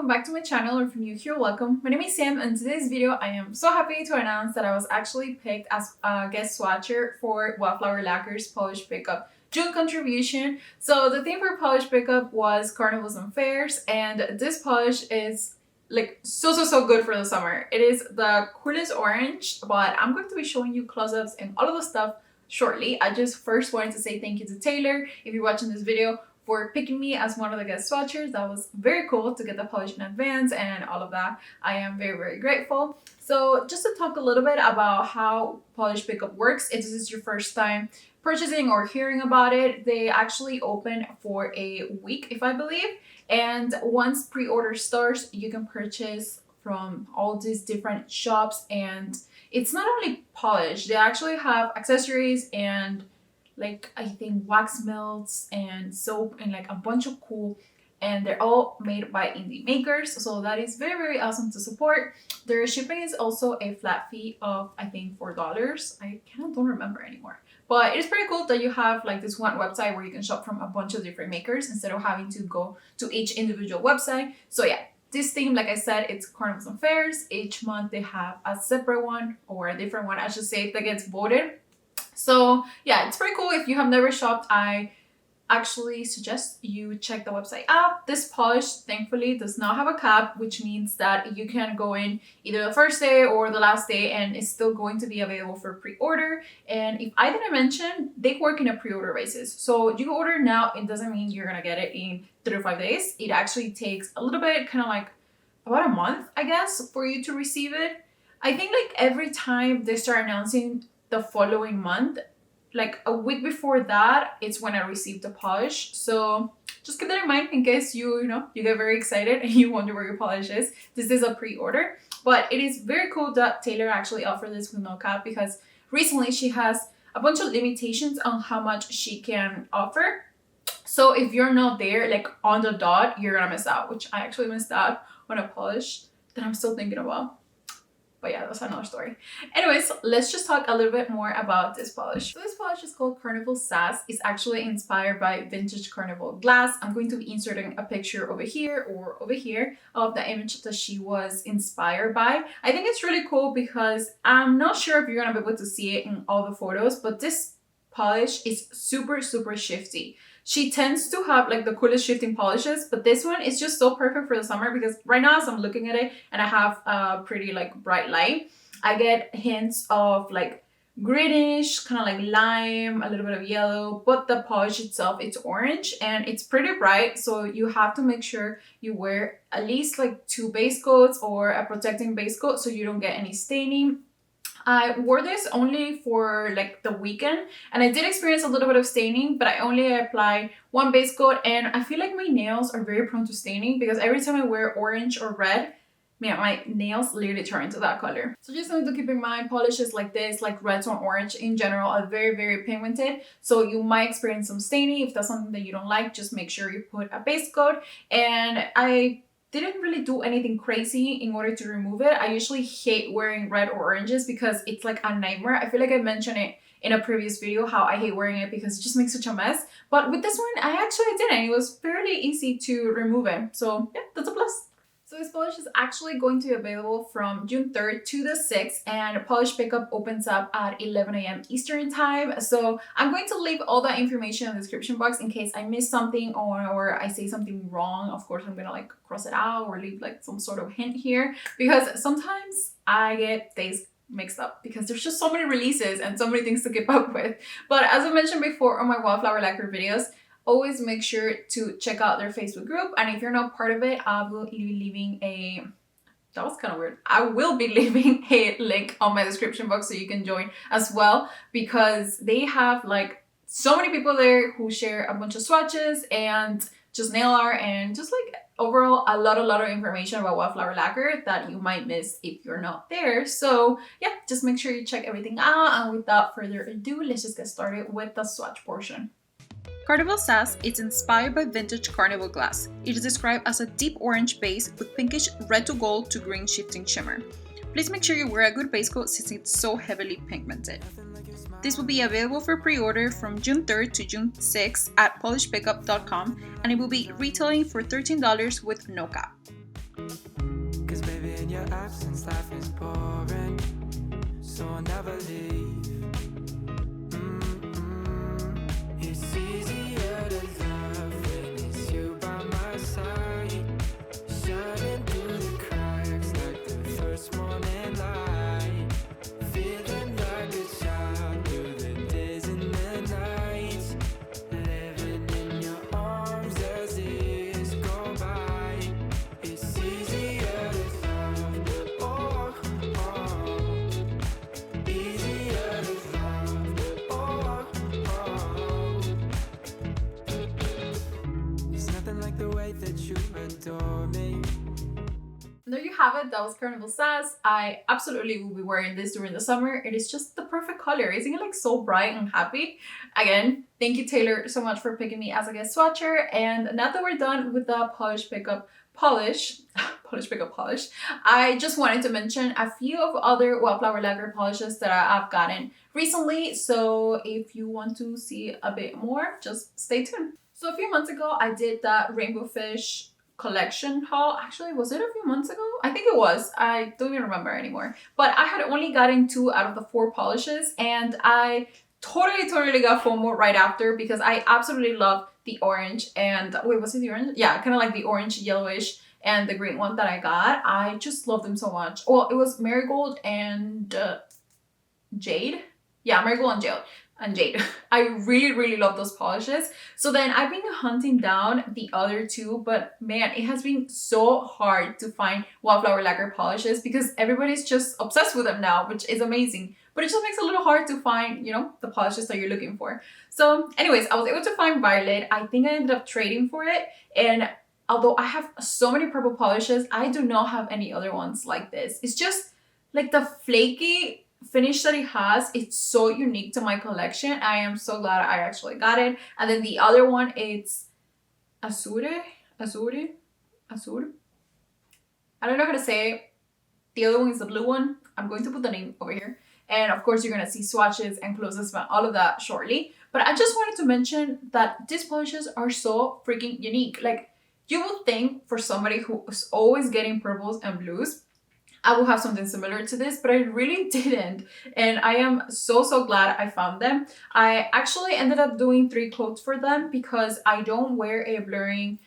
welcome back to my channel, or if you're new here, welcome. My name is Sam, and in today's video I am so happy to announce that I was actually picked as a guest swatcher for Wildflower Lacquer's Polish Pickup June contribution. So the theme for Polish Pickup was Carnivals and Fairs, and this polish is like so good for the summer. It is the coolest orange, but I'm going to be showing you close-ups and all of the stuff shortly. I just first wanted to say thank you to Taylor, if you're watching this video, for picking me as one of the guest swatchers. That was very cool to get the polish in advance and all of that. I am very grateful. So just to talk a little bit about how Polish Pickup works, if this is your first time purchasing or hearing about it, they actually open for a week, if I believe. And once pre-order starts, you can purchase from all these different shops. And it's not only polish, they actually have accessories and like I think wax melts and soap and like a bunch of cool, and they're all made by indie makers, so that is very awesome to support. Their shipping is also a flat fee of I think $4. I don't remember anymore, but it's pretty cool that you have like this one website where you can shop from a bunch of different makers instead of having to go to each individual website. So yeah, this theme, like I said, it's Carnivals and Fairs. Each month they have a separate one, or a different one I should say, that gets voted. So yeah, it's pretty cool. If you have never shopped, I actually suggest you check the website out. This polish thankfully does not have a cap, which means that you can go in either the first day or the last day and it's still going to be available for pre-order. And if I didn't mention, they work in a pre-order basis. So you order now, it doesn't mean you're gonna get it in 3 to 5 days. It actually takes a little bit, kind of like about a month, I guess, for you to receive it. I think like every time they start announcing the following month, like a week before that, it's when I received the polish. So just keep that in mind in case you get very excited and you wonder where your polish is. This is a pre-order, but it is very cool that Taylor actually offered this with no cap, because recently she has a bunch of limitations on how much she can offer. So if you're not there like on the dot, you're gonna miss out, which I actually missed out on a polish that I'm still thinking about. But yeah, that's another story. Anyways, let's just talk a little bit more about this polish. So this polish is called Carnival Sass. It's actually inspired by vintage carnival glass. I'm going to be inserting a picture over here or over here of the image that she was inspired by. I think it's really cool because I'm not sure if you're gonna be able to see it in all the photos, but this polish is super shifty. She tends to have like the coolest shifting polishes, but this one is just so perfect for the summer, because right now as I'm looking at it and I have a pretty like bright light, I get hints of like greenish, kind of like lime, a little bit of yellow, but the polish itself, it's orange and it's pretty bright. So you have to make sure you wear at least like 2 base coats or a protecting base coat so you don't get any staining. I wore this only for like the weekend and I did experience a little bit of staining, but I only applied 1 base coat, and I feel like my nails are very prone to staining because every time I wear orange or red, man, my nails literally turn into that color. So just something to keep in mind, polishes like this, like reds or orange in general, are very pigmented. So you might experience some staining. If that's something that you don't like, just make sure you put a base coat. And I didn't really do anything crazy in order to remove it. I usually hate wearing red or oranges because it's like a nightmare. I feel like I mentioned it in a previous video how I hate wearing it because it just makes such a mess. But with this one, I actually didn't. It was fairly easy to remove it. So yeah, that's a plus. So this polish is actually going to be available from June 3rd to the 6th, and polish pickup opens up at 11 a.m. Eastern time. So I'm going to leave all that information in the description box in case I miss something or I say something wrong. Of course, I'm gonna like cross it out or leave like some sort of hint here, because sometimes I get days mixed up because there's just so many releases and so many things to keep up with. But as I mentioned before on my Wildflower Lacquer videos, always make sure to check out their Facebook group. And if you're not part of it, I will be leaving a... That was kind of weird. I will be leaving a link on my description box so you can join as well, because they have like so many people there who share a bunch of swatches and just nail art and just like overall a lot of information about Wildflower Lacquer that you might miss if you're not there. So yeah, just make sure you check everything out. And without further ado, let's just get started with the swatch portion. Carnival Sass is inspired by vintage carnival glass. It is described as a deep orange base with pinkish red to gold to green shifting shimmer. Please make sure you wear a good base coat since it's so heavily pigmented. This will be available for pre-order from June 3rd to June 6th at polishpickup.com, and it will be retailing for $13 with no cap. 'Cause baby, in your absence, life is boring, so I'll never leave. It's easier to love when it's you by my side, shining through the cracks like the first morning light, feeling like a child through the days and the nights, living in your arms as years go by. It's easier to love, oh, easier to love, oh. There's nothing like the way that you adore me. There you have it. That was Carnival Sass. I absolutely will be wearing this during the summer. It is just the perfect color. Isn't it like so bright and happy? Again, thank you, Taylor, so much for picking me as a guest swatcher. And now that we're done with the polish pickup polish, I just wanted to mention a few of other Wildflower Lacquer polishes that I've gotten recently. So if you want to see a bit more, just stay tuned. So a few months ago, I did that Rainbow Fish collection haul. Actually, was it a few months ago? I think it was. I don't even remember anymore. But I had only gotten 2 out of the 4 polishes, and I totally got FOMO right after because I absolutely love the orange and wait, was it the orange? Yeah, kind of like the orange yellowish and the green one that I got. I just love them so much. Well, it was marigold and jade. Yeah, marigold and jade. I really love those polishes. So then I've been hunting down the other 2, but man, it has been so hard to find Wildflower Lacquer polishes because everybody's just obsessed with them now, which is amazing. But it just makes it a little hard to find, you know, the polishes that you're looking for. So anyways, I was able to find Violet. I think I ended up trading for it. And although I have so many purple polishes, I do not have any other ones like this. It's just like the flaky finish that it has. It's so unique to my collection. I am so glad I actually got it. And then the other one, it's Azure. I don't know how to say it. The other one is the blue one. I'm going to put the name over here. And of course, you're going to see swatches and close-ups and all of that shortly. But I just wanted to mention that these polishes are so freaking unique. Like, you would think for somebody who is always getting purples and blues, I will have something similar to this, but I really didn't. And I am so glad I found them. I actually ended up doing 3 coats for them because I don't wear a blurring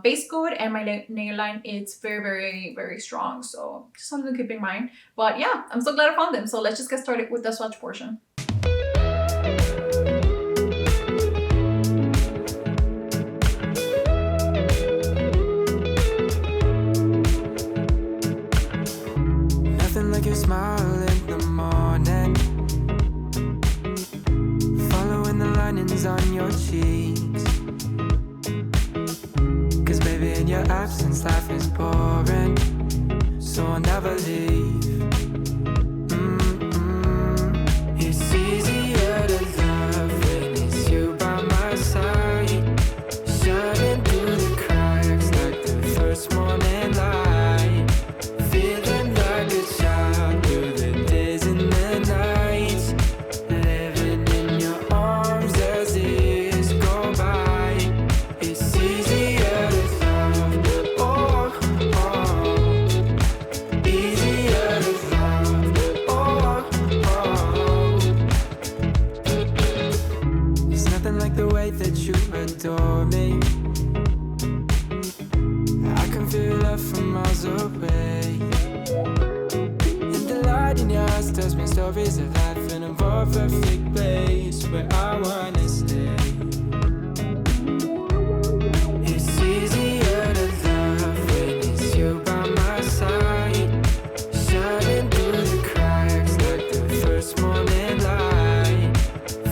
base coat, and my nail line is very strong. So just something to keep in mind. But yeah, I'm so glad I found them. So let's just get started with the swatch portion. Like your smile in the morning, following the linings on your cheeks. 'Cause baby, in your absence, life is boring, so I'll never leave. It's easier to love when it's you by my side, shining through the cracks like the first morning light, feeling like a child through the days and the nights, living in your arms as years go by. It's easier to love, oh, easier to love, oh. There's nothing like the way that you adore me. I can feel love from miles away. In your eyes tells me stories of life in a more perfect place where I wanna stay. It's easier to love when it's you by my side, shining through the cracks like the first morning light,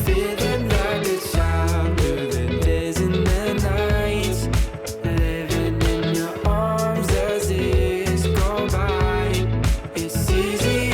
feeling like a child through the days and the nights, living in your arms as years go by. It's easier.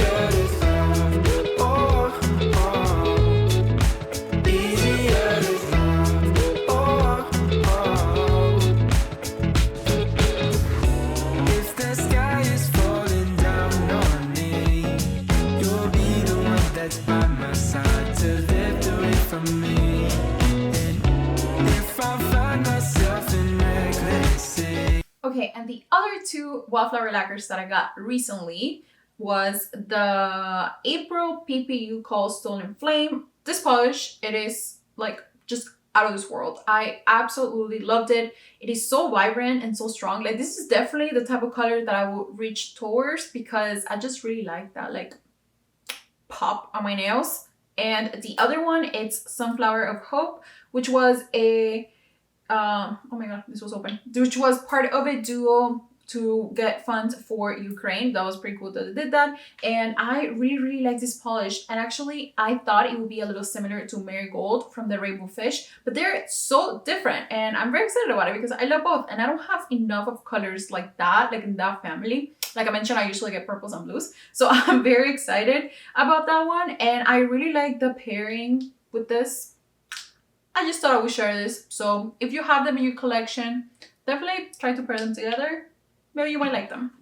Okay, and the other two Wildflower Lacquers that I got recently was the April PPU called Stolen Flame. This polish, it is like just out of this world. I absolutely loved it. It is so vibrant and so strong. Like this is definitely the type of color that I will reach towards because I just really like that like pop on my nails. And the other one, it's Sunflower of Hope, which was a oh my god, this was open, which was part of a duo to get funds for Ukraine. That was pretty cool that they did that. And I really like this polish. And actually, I thought it would be a little similar to Marigold from the Rainbow Fish, but they're so different. And I'm very excited about it because I love both. And I don't have enough of colors like that, like in that family. Like I mentioned, I usually get purples and blues. So I'm very excited about that one. And I really like the pairing with this. I just thought I would share this. So if you have them in your collection, definitely try to pair them together. Maybe you might like them.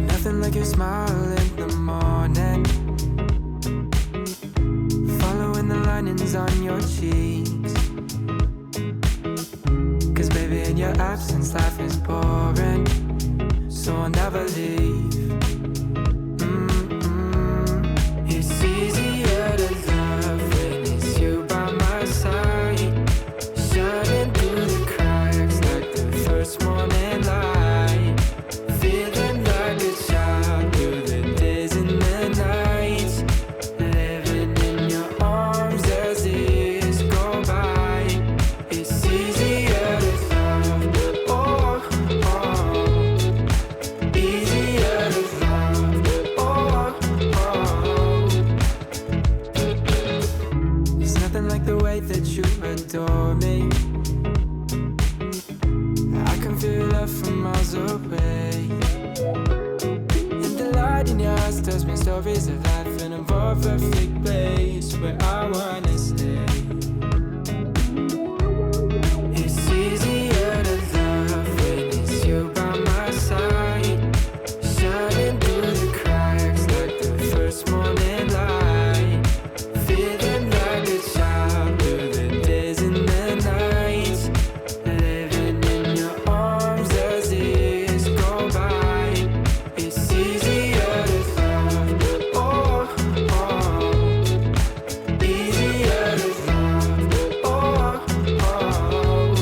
Nothing like your smile in the morning, following the linings on your cheeks. 'Cause baby, in your absence, life is boring, so I'll never leave. It's easier to love when it's you by my side, shining through the cracks like the first morning light, feeling like a child through the days and the nights, living in your arms as years go by. It's easier to love, oh, easier to love, oh. There's nothing like the way that you adore me. I can feel love from miles away. And the light in your eyes tells me stories of life in a more perfect place where I wanna stay. It's easier to love when it's you by my side, shining through the cracks like the first morning light, feeling like a child through the days and the nights, living in your arms as years go by. It's easier to love, oh, easier to love, oh.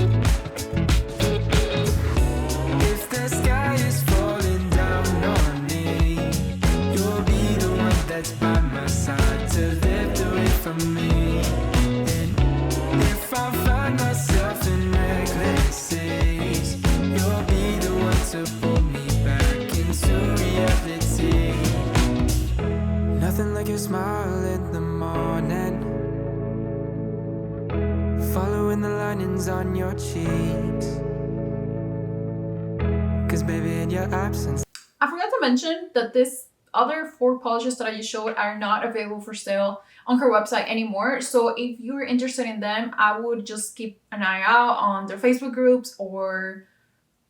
If the sky is falling down on me, you'll be the one that's by my side to lift away from me. And if I find myself in reckless seas, you'll be the one to pull me back into reality. Nothing like your smile in the morning, following the linings on your cheeks. 'Cause baby, in your absence, I forgot to mention that this other 4 polishes that I just showed are not available for sale on her website anymore. So if you're interested in them, I would just keep an eye out on their Facebook groups, or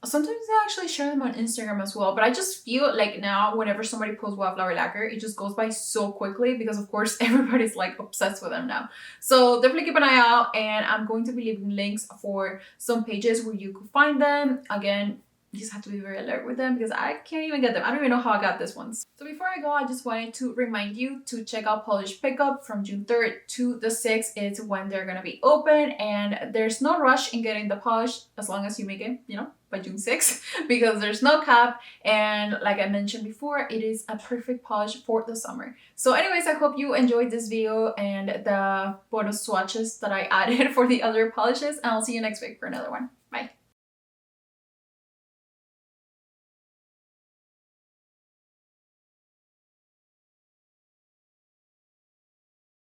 sometimes I actually share them on Instagram as well. But I just feel like now whenever somebody posts Wildflower Lacquer, it just goes by so quickly because of course everybody's like obsessed with them now. So definitely keep an eye out, and I'm going to be leaving links for some pages where you could find them. Again, you just have to be very alert with them because I can't even get them. I don't even know how I got this ones. So before I go, I just wanted to remind you to check out Polish Pickup from June 3rd to the 6th. It's when they're gonna be open, and there's no rush in getting the polish as long as you make it, you know, by June 6th because there's no cap. And like I mentioned before, it is a perfect polish for the summer. So anyways, I hope you enjoyed this video and the bonus swatches that I added for the other polishes, and I'll see you next week for another one. Bye.